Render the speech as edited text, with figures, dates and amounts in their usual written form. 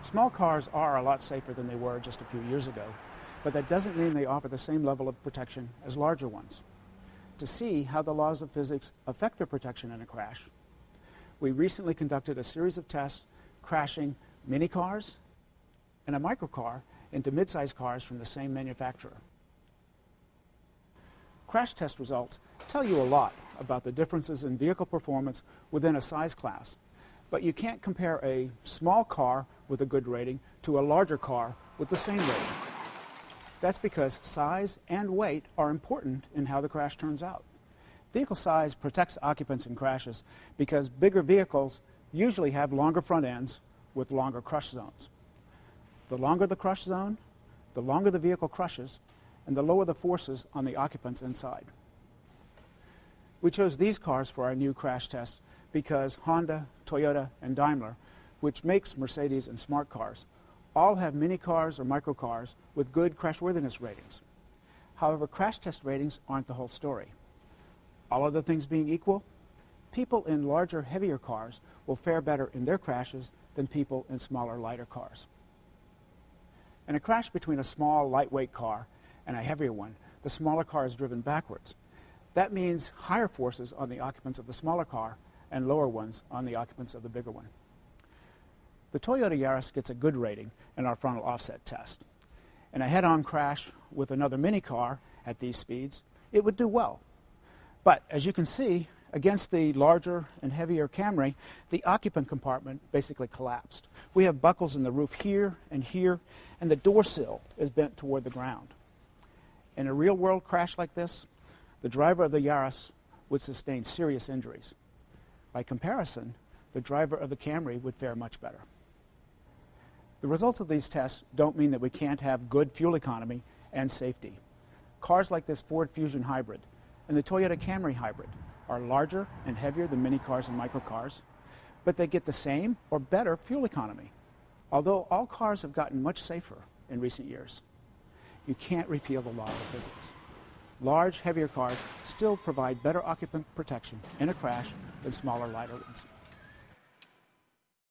Small cars are a lot safer than they were just a few years ago, but that doesn't mean they offer the same level of protection as larger ones. To see how the laws of physics affect their protection in a crash, we recently conducted a series of tests crashing mini cars and a microcar into mid-sized cars from the same manufacturer. Crash test results tell you a lot about the differences in vehicle performance within a size class, but you can't compare a small car with a good rating to a larger car with the same rating. That's because size and weight are important in how the crash turns out. Vehicle size protects occupants in crashes because bigger vehicles usually have longer front ends with longer crush zones. The longer the crush zone, the longer the vehicle crushes, and the lower the forces on the occupants inside. We chose these cars for our new crash test because Honda, Toyota, and Daimler, which makes Mercedes and smart cars, all have mini cars or microcars with good crashworthiness ratings. However, crash test ratings aren't the whole story. All other things being equal, people in larger, heavier cars will fare better in their crashes than people in smaller, lighter cars. In a crash between a small, lightweight car and a heavier one, the smaller car is driven backwards. That means higher forces on the occupants of the smaller car and lower ones on the occupants of the bigger one. The Toyota Yaris gets a good rating in our frontal offset test. In a head-on crash with another mini car at these speeds, it would do well. But as you can see, against the larger and heavier Camry, the occupant compartment basically collapsed. We have buckles in the roof here, and the door sill is bent toward the ground. In a real-world crash like this, the driver of the Yaris would sustain serious injuries. By comparison, the driver of the Camry would fare much better. The results of these tests don't mean that we can't have good fuel economy and safety. Cars like this Ford Fusion Hybrid and the Toyota Camry Hybrid are larger and heavier than mini cars and microcars, but they get the same or better fuel economy. Although all cars have gotten much safer in recent years, you can't repeal the laws of physics. Large, heavier cars still provide better occupant protection in a crash than smaller, lighter ones.